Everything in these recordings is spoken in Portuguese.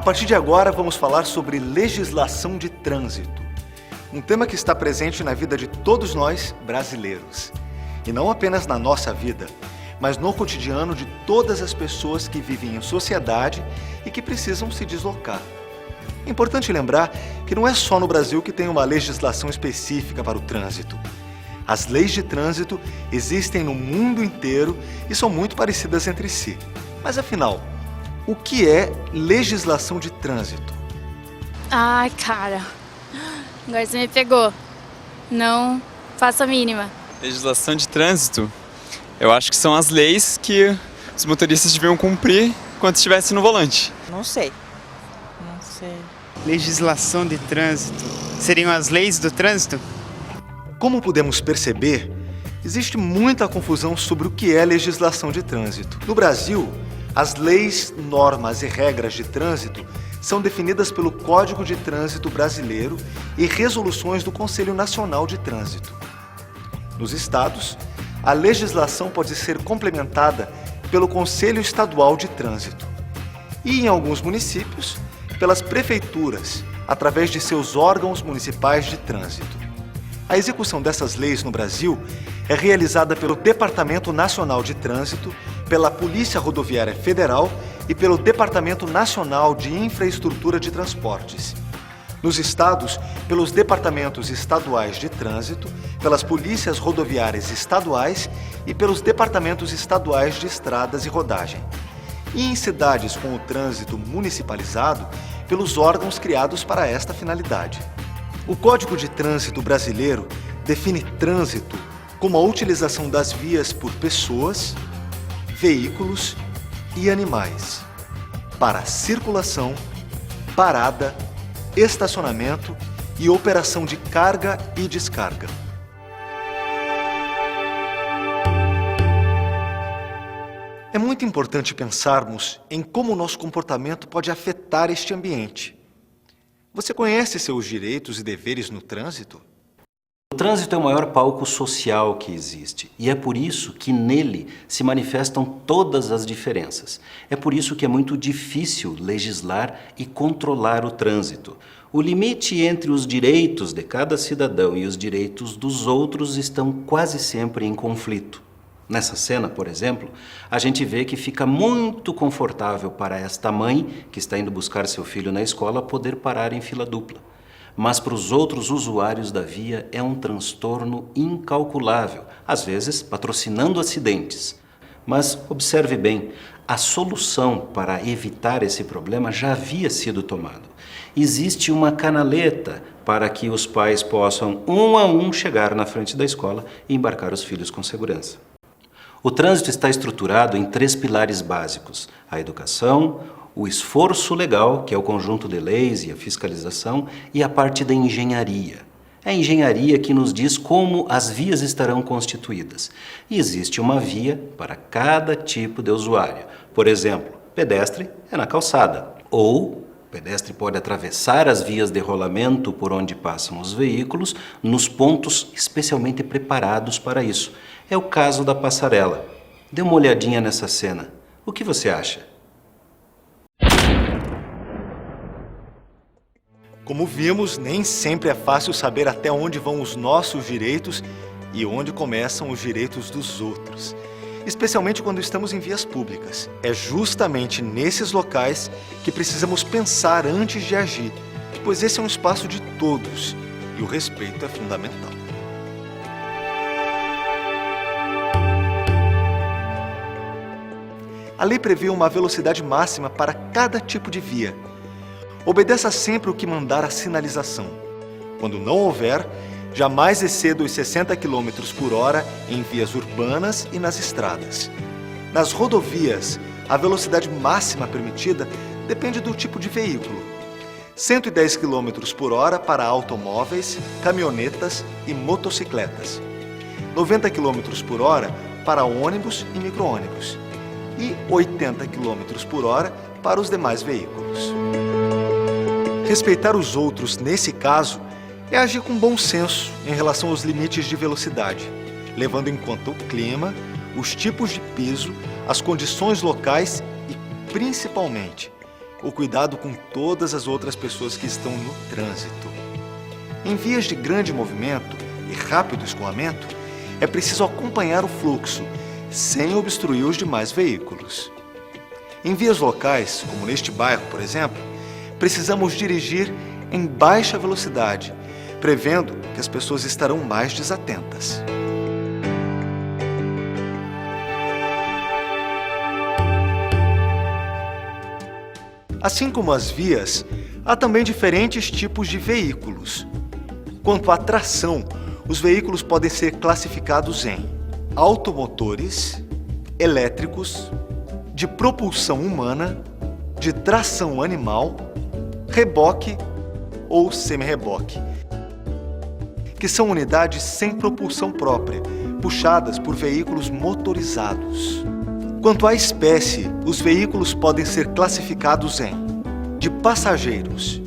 partir de agora, vamos falar sobre legislação de trânsito. Um tema que está presente na vida de todos nós, brasileiros. E não apenas na nossa vida, mas no cotidiano de todas as pessoas que vivem em sociedade e que precisam se deslocar. É importante lembrar que não é só no Brasil que tem uma legislação específica para o trânsito. As leis de trânsito existem no mundo inteiro e são muito parecidas entre si. Mas afinal, o que é legislação de trânsito? Ai, cara, agora você me pegou. Não faço a mínima. Legislação de trânsito, eu acho que são as leis que os motoristas deviam cumprir quando estivessem no volante. Não sei. Legislação de trânsito. Seriam as leis do trânsito? Como podemos perceber, existe muita confusão sobre o que é legislação de trânsito. No Brasil, as leis, normas e regras de trânsito são definidas pelo Código de Trânsito Brasileiro e resoluções do Conselho Nacional de Trânsito. Nos estados, a legislação pode ser complementada pelo Conselho Estadual de Trânsito e, em alguns municípios, pelas prefeituras, através de seus órgãos municipais de trânsito. A execução dessas leis no Brasil é realizada pelo Departamento Nacional de Trânsito, pela Polícia Rodoviária Federal e pelo Departamento Nacional de Infraestrutura de Transportes. Nos estados, pelos Departamentos Estaduais de Trânsito, pelas Polícias Rodoviárias Estaduais e pelos Departamentos Estaduais de Estradas e Rodagem. E em cidades com o trânsito municipalizado, pelos órgãos criados para esta finalidade. O Código de Trânsito Brasileiro define trânsito como a utilização das vias por pessoas, veículos e animais para circulação, parada, estacionamento e operação de carga e descarga. É muito importante pensarmos em como o nosso comportamento pode afetar este ambiente. Você conhece seus direitos e deveres no trânsito? O trânsito é o maior palco social que existe e é por isso que nele se manifestam todas as diferenças. É por isso que é muito difícil legislar e controlar o trânsito. O limite entre os direitos de cada cidadão e os direitos dos outros estão quase sempre em conflito. Nessa cena, por exemplo, a gente vê que fica muito confortável para esta mãe que está indo buscar seu filho na escola poder parar em fila dupla. Mas para os outros usuários da via é um transtorno incalculável, às vezes patrocinando acidentes. Mas observe bem, a solução para evitar esse problema já havia sido tomada. Existe uma canaleta para que os pais possam, um a um, chegar na frente da escola e embarcar os filhos com segurança. O trânsito está estruturado em 3 pilares básicos: a educação, o esforço legal, que é o conjunto de leis e a fiscalização, e a parte da engenharia. É a engenharia que nos diz como as vias estarão constituídas. E existe uma via para cada tipo de usuário. Por exemplo, pedestre é na calçada, ou pedestre pode atravessar as vias de rolamento por onde passam os veículos nos pontos especialmente preparados para isso. É o caso da passarela. Dê uma olhadinha nessa cena. O que você acha? Como vimos, nem sempre é fácil saber até onde vão os nossos direitos e onde começam os direitos dos outros, especialmente quando estamos em vias públicas. É justamente nesses locais que precisamos pensar antes de agir, pois esse é um espaço de todos e o respeito é fundamental. A lei prevê uma velocidade máxima para cada tipo de via. Obedeça sempre o que mandar a sinalização. Quando não houver, jamais exceda os 60 km por hora em vias urbanas e nas estradas. Nas rodovias, a velocidade máxima permitida depende do tipo de veículo. 110 km por hora para automóveis, caminhonetas e motocicletas. 90 km por hora para ônibus e micro-ônibus. E 80 km por hora para os demais veículos. Respeitar os outros, nesse caso, é agir com bom senso em relação aos limites de velocidade, levando em conta o clima, os tipos de piso, as condições locais e, principalmente, o cuidado com todas as outras pessoas que estão no trânsito. Em vias de grande movimento e rápido escoamento, é preciso acompanhar o fluxo, sem obstruir os demais veículos. Em vias locais, como neste bairro, por exemplo, precisamos dirigir em baixa velocidade, prevendo que as pessoas estarão mais desatentas. Assim como as vias, há também diferentes tipos de veículos. Quanto à tração, os veículos podem ser classificados em automotores, elétricos, de propulsão humana, de tração animal, reboque ou semi-reboque, que são unidades sem propulsão própria, puxadas por veículos motorizados. Quanto à espécie, os veículos podem ser classificados em de passageiros,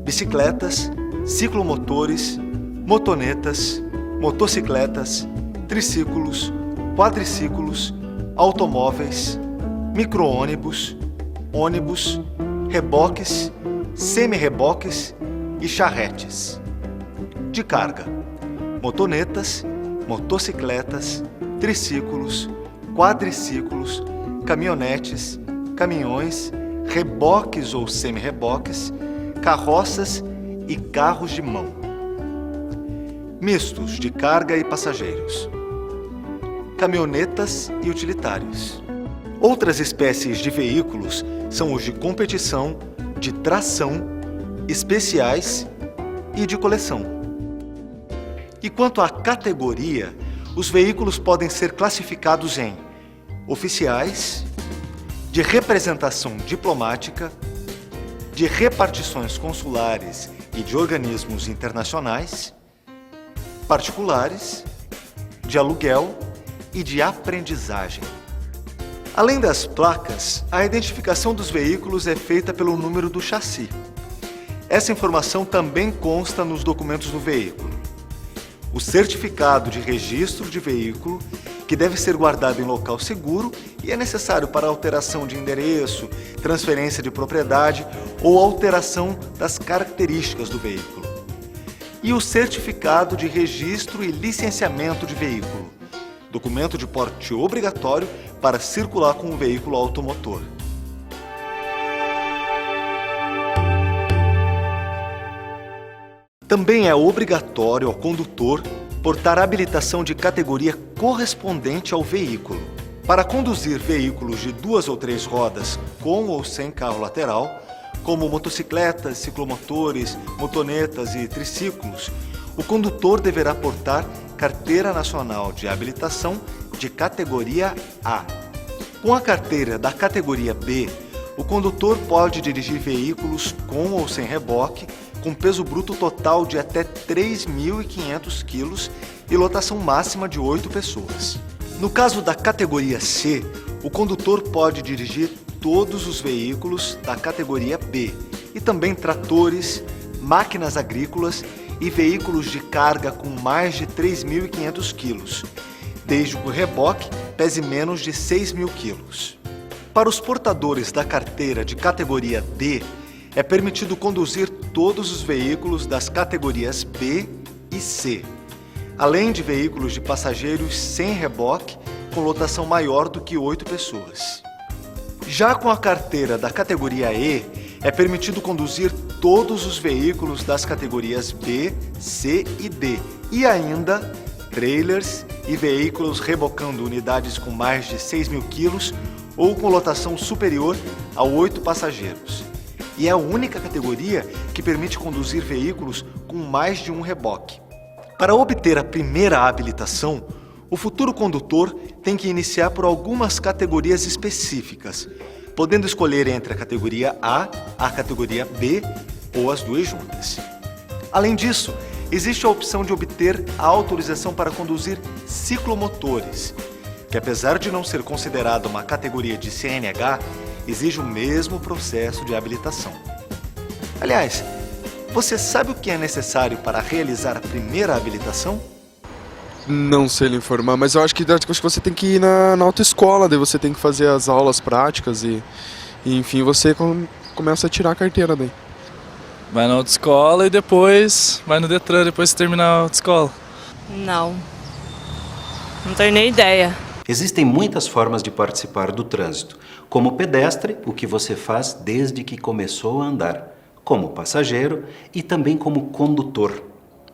bicicletas, ciclomotores, motonetas, motocicletas, triciclos, quadriciclos, automóveis, micro-ônibus, ônibus, reboques, semi-reboques e charretes. De carga, motonetas, motocicletas, triciclos, quadriciclos, caminhonetes, caminhões, reboques ou semi-reboques, carroças e carros de mão. Mistos de carga e passageiros. Caminhonetas e utilitários. Outras espécies de veículos são os de competição, de tração, especiais e de coleção. E quanto à categoria, os veículos podem ser classificados em oficiais, de representação diplomática, de repartições consulares e de organismos internacionais, particulares, de aluguel e de aprendizagem. Além das placas, a identificação dos veículos é feita pelo número do chassi. Essa informação também consta nos documentos do veículo. O certificado de registro de veículo, que deve ser guardado em local seguro e é necessário para alteração de endereço, transferência de propriedade ou alteração das características do veículo. E o certificado de registro e licenciamento de veículo, documento de porte obrigatório para circular com o veículo automotor. Também é obrigatório ao condutor portar habilitação de categoria correspondente ao veículo. Para conduzir veículos de 2 ou 3 rodas com ou sem carro lateral, como motocicletas, ciclomotores, motonetas e triciclos, o condutor deverá portar Carteira Nacional de Habilitação de categoria A. Com a carteira da categoria B, o condutor pode dirigir veículos com ou sem reboque, com peso bruto total de até 3.500 kg e lotação máxima de 8 pessoas. No caso da categoria C, o condutor pode dirigir todos os veículos da categoria B e também tratores, máquinas agrícolas e veículos de carga com mais de 3.500 kg, desde que o reboque pese menos de 6.000 kg. Para os portadores da carteira de categoria D, é permitido conduzir todos os veículos das categorias B e C, além de veículos de passageiros sem reboque com lotação maior do que 8 pessoas. Já com a carteira da categoria E, é permitido conduzir todos os veículos das categorias B, C e D, e ainda trailers e veículos rebocando unidades com mais de 6.000 kg ou com lotação superior a 8 passageiros. E é a única categoria que permite conduzir veículos com mais de um reboque. Para obter a primeira habilitação, o futuro condutor tem que iniciar por algumas categorias específicas, podendo escolher entre a categoria A, a categoria B ou as duas juntas. Além disso, existe a opção de obter a autorização para conduzir ciclomotores, que apesar de não ser considerada uma categoria de CNH, exige o mesmo processo de habilitação. Aliás, você sabe o que é necessário para realizar a primeira habilitação? Não sei lhe informar, mas eu acho que você tem que ir na autoescola, daí você tem que fazer as aulas práticas e enfim, você começa a tirar a carteira daí. Vai na autoescola e depois vai no Detran, depois que terminar a autoescola. Não tenho nem ideia. Existem muitas formas de participar do trânsito. Como pedestre, o que você faz desde que começou a andar. Como passageiro e também como condutor.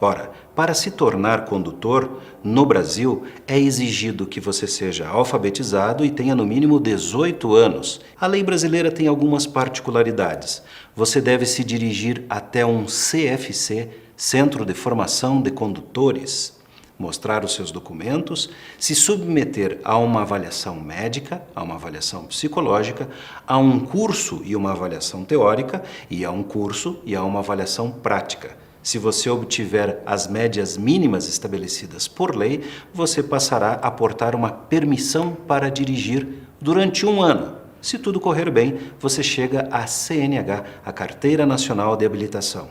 Ora, para se tornar condutor, no Brasil, é exigido que você seja alfabetizado e tenha no mínimo 18 anos. A lei brasileira tem algumas particularidades. Você deve se dirigir até um CFC, Centro de Formação de Condutores, mostrar os seus documentos, se submeter a uma avaliação médica, a uma avaliação psicológica, a um curso e uma avaliação teórica, e a um curso e a uma avaliação prática. Se você obtiver as médias mínimas estabelecidas por lei, você passará a portar uma permissão para dirigir durante 1 ano. Se tudo correr bem, você chega à CNH, a Carteira Nacional de Habilitação.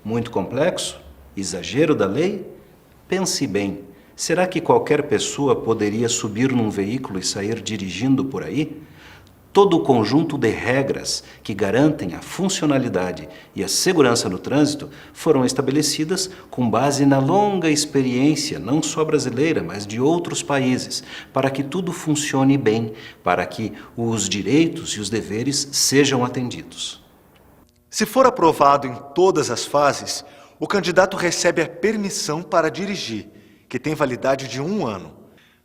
Muito complexo? Exagero da lei? Pense bem, será que qualquer pessoa poderia subir num veículo e sair dirigindo por aí? Todo o conjunto de regras que garantem a funcionalidade e a segurança no trânsito foram estabelecidas com base na longa experiência, não só brasileira, mas de outros países, para que tudo funcione bem, para que os direitos e os deveres sejam atendidos. Se for aprovado em todas as fases, o candidato recebe a permissão para dirigir, que tem validade de 1 ano.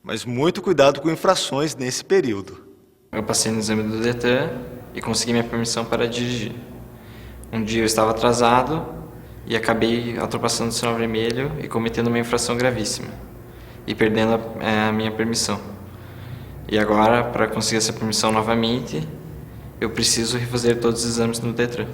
Mas muito cuidado com infrações nesse período. Eu passei no exame do Detran e consegui minha permissão para dirigir. Um dia eu estava atrasado e acabei ultrapassando o sinal vermelho e cometendo uma infração gravíssima e perdendo a minha permissão. E agora, para conseguir essa permissão novamente, eu preciso refazer todos os exames no Detran.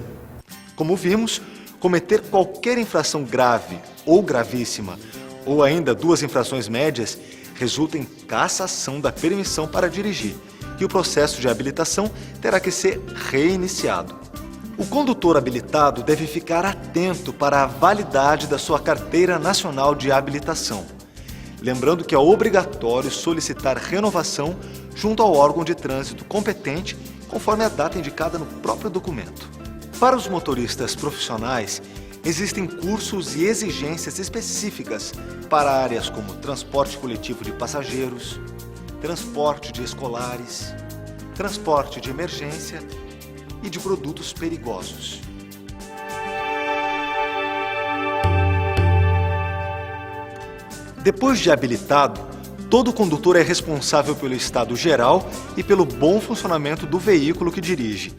Como vimos, cometer qualquer infração grave ou gravíssima, ou ainda 2 infrações médias, resulta em cassação da permissão para dirigir, e o processo de habilitação terá que ser reiniciado. O condutor habilitado deve ficar atento para a validade da sua Carteira Nacional de Habilitação, lembrando que é obrigatório solicitar renovação junto ao órgão de trânsito competente, conforme a data indicada no próprio documento. Para os motoristas profissionais, existem cursos e exigências específicas para áreas como transporte coletivo de passageiros, transporte de escolares, transporte de emergência e de produtos perigosos. Depois de habilitado, todo condutor é responsável pelo estado geral e pelo bom funcionamento do veículo que dirige,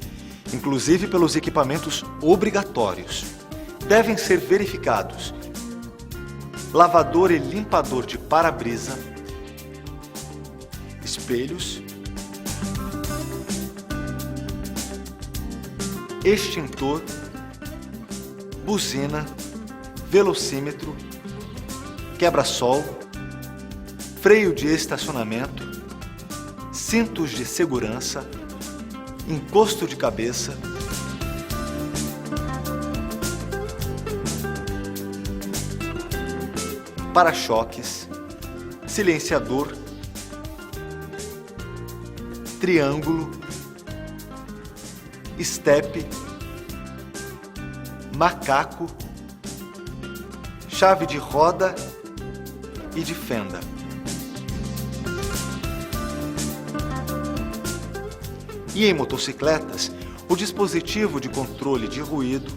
inclusive pelos equipamentos obrigatórios. Devem ser verificados lavador e limpador de para-brisa, espelhos, extintor, buzina, velocímetro, quebra-sol, freio de estacionamento, cintos de segurança, encosto de cabeça, para-choques, silenciador, triângulo, estepe, macaco, chave de roda e de fenda. E em motocicletas, o dispositivo de controle de ruído,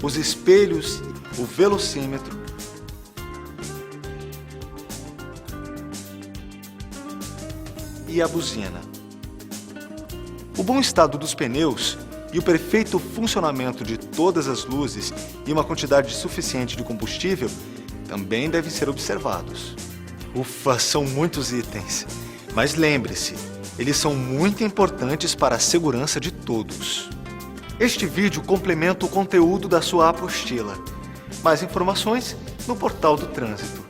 os espelhos, o velocímetro, e a buzina. O bom estado dos pneus e o perfeito funcionamento de todas as luzes e uma quantidade suficiente de combustível também devem ser observados. Ufa, são muitos itens, mas lembre-se, eles são muito importantes para a segurança de todos. Este vídeo complementa o conteúdo da sua apostila. Mais informações no Portal do Trânsito.